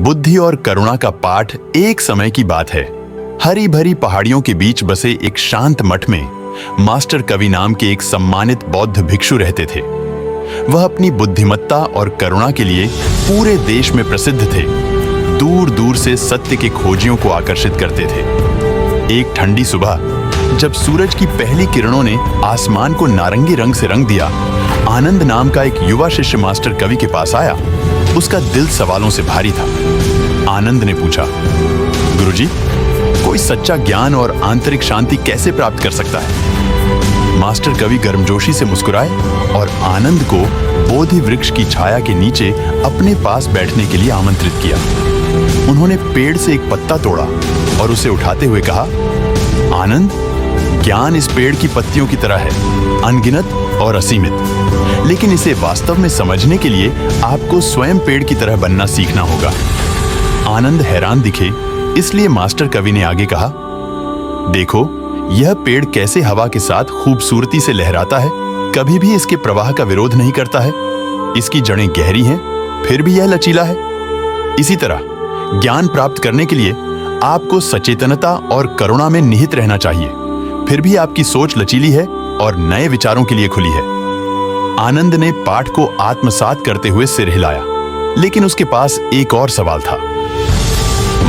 बुद्धि और करुणा का पाठ एक समय की बात है। हरी भरी पहाड़ियों के बीच बसे एक शांत मठ में मास्टर कवि नाम के एक सम्मानित बौद्ध भिक्षु रहते थे। वह अपनी बुद्धिमत्ता और करुणा के लिए पूरे देश में प्रसिद्ध थे। दूर दूर से सत्य के खोजियों को आकर्षित करते थे। एक ठंडी सुबह जब सूरज की पहली किरणों ने आसमान को नारंगी रंग से रंग दिया, आनंद नाम का एक युवा शिष्य मास्टर कवि के पास आया। उसका दिल सवालों से भारी था। आनंद ने पूछा, गुरुजी, कोई सच्चा ज्ञान और आंतरिक शांति कैसे प्राप्त कर सकता है? मास्टर कवि गर्मजोशी से मुस्कुराए और आनंद को बोधि वृक्ष की छाया के नीचे अपने पास बैठने के लिए आमंत्रित किया। उन्होंने पेड़ से एक पत्ता तोड़ा और उसे उठाते हुए कहा, आनंद, ज्ञान इस पेड़ की पत्तियों की तरह है, अनगिनत और असीमित। लेकिन इसे वास्तव में समझने के लिए आपको स्वयं पेड़ की तरह बनना सीखना होगा। आनंद हैरान दिखे, इसलिए मास्टर कवि ने आगे कहा, देखो, यह पेड़ कैसे हवा के साथ खूबसूरती से लहराता है, कभी भी इसके प्रवाह का विरोध नहीं करता है। इसकी जड़ें गहरी हैं, फिर भी यह लचीला है। इसी तरह ज्ञान प्राप्त करने के लिए आपको सचेतनता और करुणा में निहित रहना चाहिए, फिर भी आपकी सोच लचीली है और नए विचारों के लिए खुली है। आनंद ने पाठ को आत्मसात करते हुए सिर हिलाया, लेकिन उसके पास एक और सवाल था।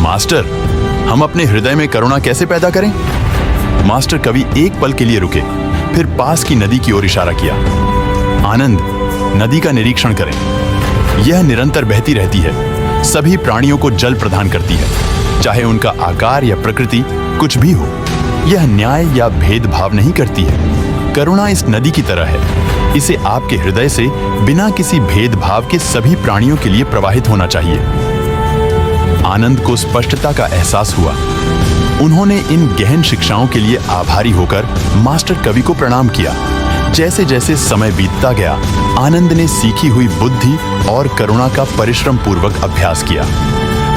मास्टर, हम अपने हृदय में करुणा कैसे पैदा करें? मास्टर कवि एक पल के लिए रुके, फिर पास की नदी की ओर इशारा किया। आनंद, नदी का निरीक्षण करें। यह निरंतर बहती रहती है, सभी प्राणियों को जल प्रदान करती है, चाहे उनका आकार या प्रकृति कुछ भी हो। यह न्याय या भेदभाव नहीं करती है। करुणा इस नदी की तरह है, इसे आपके हृदय से बिना किसी भेदभाव के सभी प्राणियों के लिए प्रवाहित होना चाहिए। आनंद को स्पष्टता का एहसास हुआ। उन्होंने इन गहन शिक्षाओं के लिए आभारी होकर मास्टर कवि को प्रणाम किया। जैसे जैसे समय बीतता गया, आनंद ने सीखी हुई बुद्धि और करुणा का परिश्रम पूर्वक अभ्यास किया।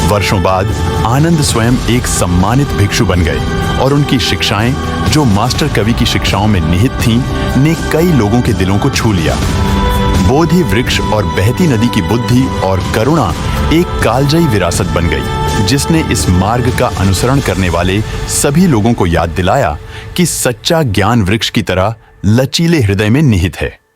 वर्षों बाद आनंद स्वयं एक सम्मानित भिक्षु बन गए और उनकी शिक्षाएं, जो मास्टर कवि की शिक्षाओं में निहित थीं, ने कई लोगों के दिलों को छू लिया। बोधि वृक्ष और बहती नदी की बुद्धि और करुणा एक कालजयी विरासत बन गई, जिसने इस मार्ग का अनुसरण करने वाले सभी लोगों को याद दिलाया कि सच्चा ज्ञान वृक्ष की तरह लचीले हृदय में निहित है।